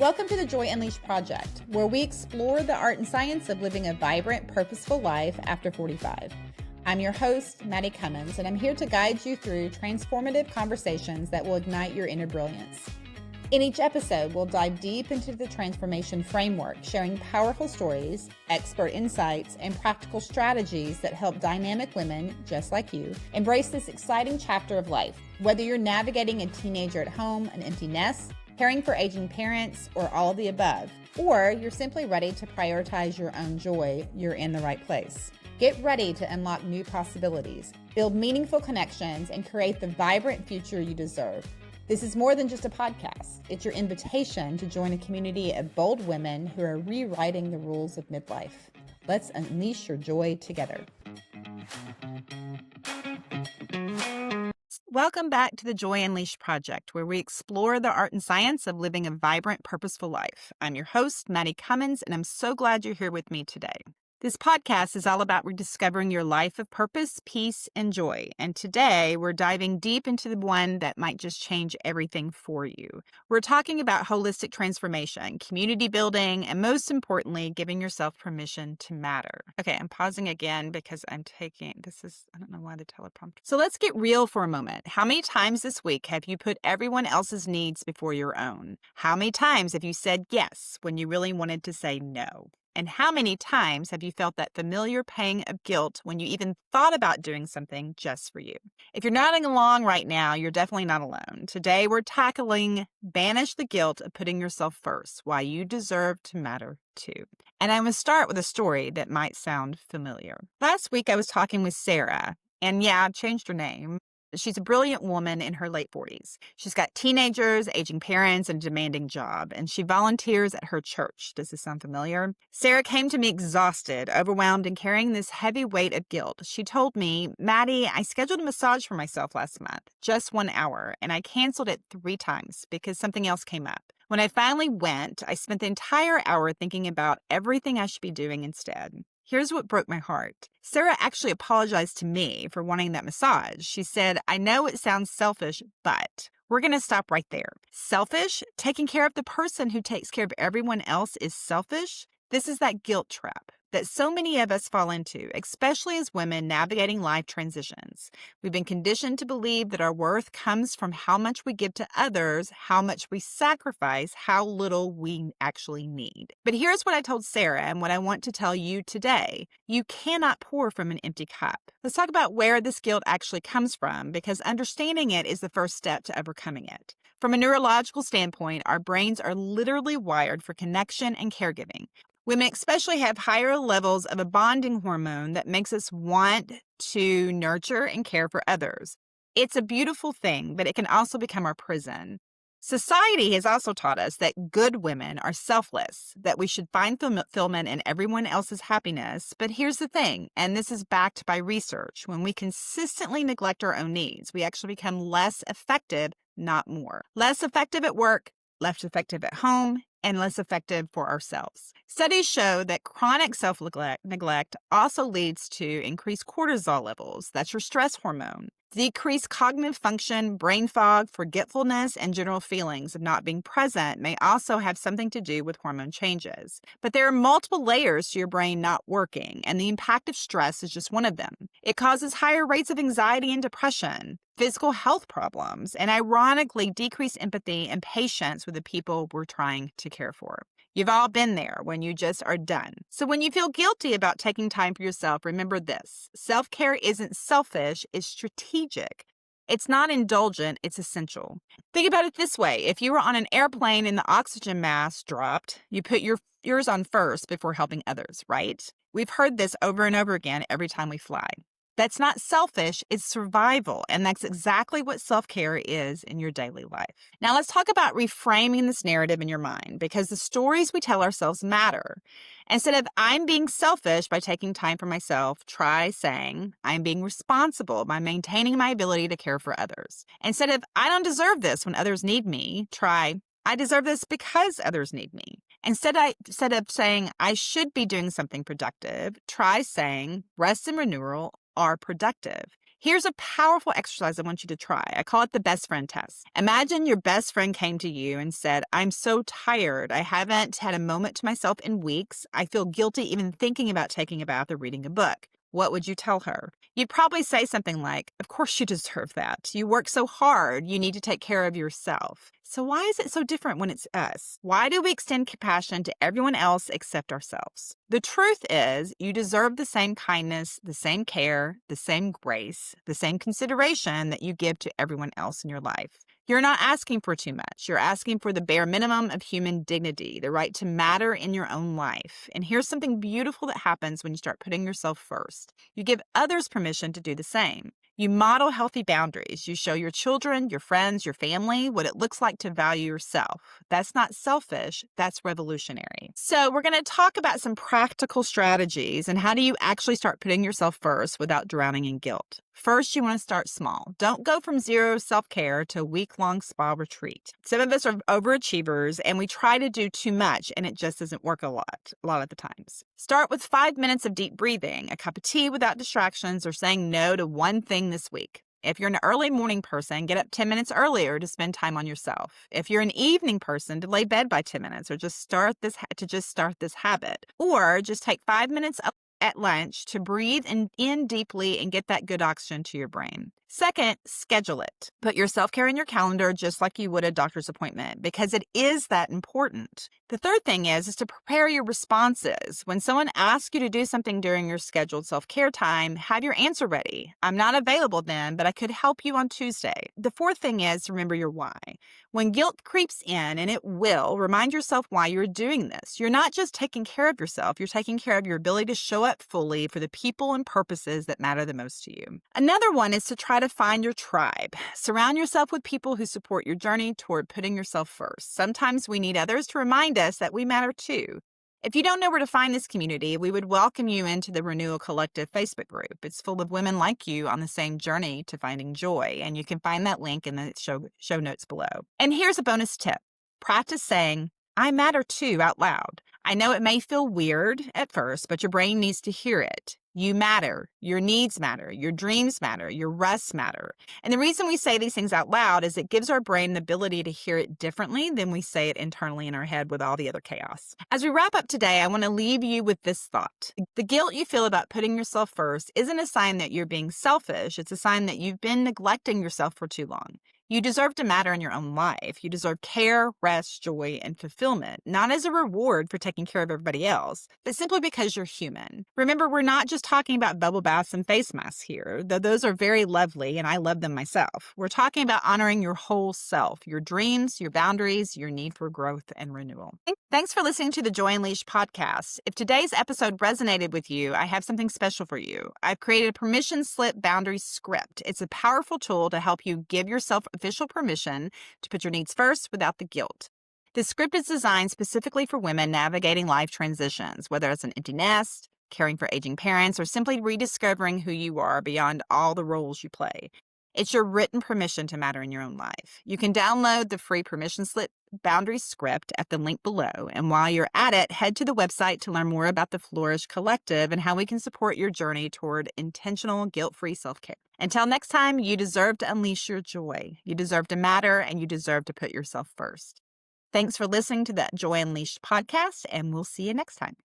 Welcome to the Joy Unleashed Project, where we explore the art and science of living a vibrant, purposeful life after 45. I'm your host, Mattie Cummins, and I'm here to guide you through transformative conversations that will ignite your inner brilliance. In each episode, we'll dive deep into the transformation framework, sharing powerful stories, expert insights, and practical strategies that help dynamic women, just like you, embrace this exciting chapter of life. Whether you're navigating a teenager at home, an empty nest, caring for aging parents, or all of the above, or you're simply ready to prioritize your own joy, you're in the right place. Get ready to unlock new possibilities, build meaningful connections, and create the vibrant future you deserve. This is more than just a podcast. It's your invitation to join a community of bold women who are rewriting the rules of midlife. Let's unleash your joy together. Welcome back to the Joy Unleashed Project, where we explore the art and science of living a vibrant, purposeful life. I'm your host, Mattie Cummins, and I'm so glad you're here with me today. This podcast is all about rediscovering your life of purpose, peace, and joy. And today, we're diving deep into the one that might just change everything for you. We're talking about holistic transformation, community building, and most importantly, giving yourself permission to matter. Okay, I'm pausing again because I don't know why the teleprompter. So let's get real for a moment. How many times this week have you put everyone else's needs before your own? How many times have you said yes when you really wanted to say no? And how many times have you felt that familiar pang of guilt when you even thought about doing something just for you? If you're nodding along right now, you're definitely not alone. Today, we're tackling banish the guilt of putting yourself first, why you deserve to matter too. And I'm going to start with a story that might sound familiar. Last week, I was talking with Sarah, and yeah, I've changed her name. She's a brilliant woman in her late 40s. She's got teenagers, aging parents, and a demanding job, and she volunteers at her church. Does this sound familiar? Sarah came to me exhausted, overwhelmed, and carrying this heavy weight of guilt. She told me, Mattie, I scheduled a massage for myself last month, just 1 hour, and I canceled it 3 times because something else came up. When I finally went, I spent the entire hour thinking about everything I should be doing instead. Here's what broke my heart. Sarah actually apologized to me for wanting that massage. She said, I know it sounds selfish, but we're going to stop right there. Selfish? Taking care of the person who takes care of everyone else is selfish? This is that guilt trap that so many of us fall into, especially as women navigating life transitions. We've been conditioned to believe that our worth comes from how much we give to others, how much we sacrifice, how little we actually need. But here's what I told Sarah and what I want to tell you today. You cannot pour from an empty cup. Let's talk about where this guilt actually comes from, because understanding it is the first step to overcoming it. From a neurological standpoint, our brains are literally wired for connection and caregiving. Women especially have higher levels of a bonding hormone that makes us want to nurture and care for others. It's a beautiful thing, but it can also become our prison. Society has also taught us that good women are selfless, that we should find fulfillment in everyone else's happiness. But here's the thing, and this is backed by research. When we consistently neglect our own needs, we actually become less effective, not more. Less effective at work, less effective at home, and less effective for ourselves. Studies show that chronic self-neglect also leads to increased cortisol levels. That's your stress hormone. Decreased cognitive function, brain fog, forgetfulness, and general feelings of not being present may also have something to do with hormone changes. But there are multiple layers to your brain not working, and the impact of stress is just one of them. It causes higher rates of anxiety and depression, physical health problems, and ironically, decreased empathy and patience with the people we're trying to care for. You've all been there when you just are done. So when you feel guilty about taking time for yourself, remember this. Self-care isn't selfish, it's strategic. It's not indulgent, it's essential. Think about it this way. If you were on an airplane and the oxygen mask dropped, you put yours on first before helping others, right? We've heard this over and over again every time we fly. That's not selfish, it's survival, and that's exactly what self-care is in your daily life. Now let's talk about reframing this narrative in your mind, because the stories we tell ourselves matter. Instead of I'm being selfish by taking time for myself, try saying I'm being responsible by maintaining my ability to care for others. Instead of I don't deserve this when others need me, try I deserve this because others need me. Instead of saying I should be doing something productive, try saying rest and renewal are productive. Here's a powerful exercise I want you to try. I call it the best friend test. Imagine your best friend came to you and said, I'm so tired. I haven't had a moment to myself in weeks. I feel guilty even thinking about taking a bath or reading a book. What would you tell her? You'd probably say something like, of course you deserve that. You work so hard. You need to take care of yourself. So why is it so different when it's us? Why do we extend compassion to everyone else except ourselves? The truth is, you deserve the same kindness, the same care, the same grace, the same consideration that you give to everyone else in your life. You're not asking for too much. You're asking for the bare minimum of human dignity, the right to matter in your own life. And here's something beautiful that happens when you start putting yourself first. You give others permission to do the same. You model healthy boundaries. You show your children, your friends, your family what it looks like to value yourself. That's not selfish, that's revolutionary. So we're going to talk about some practical strategies and how do you actually start putting yourself first without drowning in guilt. First, you want to start small. Don't go from zero self-care to a week-long spa retreat. Some of us are overachievers and we try to do too much and it just doesn't work a lot of the times. Start with 5 minutes of deep breathing, a cup of tea without distractions, or saying no to one thing this week. If you're an early morning person, get up 10 minutes earlier to spend time on yourself. If you're an evening person, delay bed by 10 minutes or just start this habit. Or just take 5 minutes at lunch to breathe in deeply and get that good oxygen to your brain. Second, schedule it. Put your self-care in your calendar just like you would a doctor's appointment because it is that important. The third thing is to prepare your responses. When someone asks you to do something during your scheduled self-care time, have your answer ready. I'm not available then, but I could help you on Tuesday. The fourth thing is remember your why. When guilt creeps in, and it will, remind yourself why you're doing this. You're not just taking care of yourself, you're taking care of your ability to show up fully for the people and purposes that matter the most to you. Another one is to try to find your tribe. Surround yourself with people who support your journey toward putting yourself first. Sometimes we need others to remind us that we matter too. If you don't know where to find this community, we would welcome you into the Renewal Collective Facebook group. It's full of women like you on the same journey to finding joy, and you can find that link in the show notes below. And here's a bonus tip. Practice saying, I matter too out loud. I know it may feel weird at first, but your brain needs to hear it. You matter. Your needs matter. Your dreams matter. Your rests matter. And the reason we say these things out loud is it gives our brain the ability to hear it differently than we say it internally in our head with all the other chaos. As we wrap up today, I want to leave you with this thought. The guilt you feel about putting yourself first isn't a sign that you're being selfish. It's a sign that you've been neglecting yourself for too long. You deserve to matter in your own life. You deserve care, rest, joy, and fulfillment, not as a reward for taking care of everybody else, but simply because you're human. Remember, we're not just talking about bubble baths and face masks here, though those are very lovely and I love them myself. We're talking about honoring your whole self, your dreams, your boundaries, your need for growth and renewal. Thanks for listening to the Joy Unleashed podcast. If today's episode resonated with you, I have something special for you. I've created a permission slip boundaries script. It's a powerful tool to help you give yourself official permission to put your needs first without the guilt. This script is designed specifically for women navigating life transitions, whether it's an empty nest, caring for aging parents, or simply rediscovering who you are beyond all the roles you play. It's your written permission to matter in your own life. You can download the free permission slip boundaries script at the link below. And while you're at it, head to the website to learn more about the Flourish Collective and how we can support your journey toward intentional, guilt-free self-care. Until next time, you deserve to unleash your joy. You deserve to matter, and you deserve to put yourself first. Thanks for listening to the Joy Unleashed podcast, and we'll see you next time.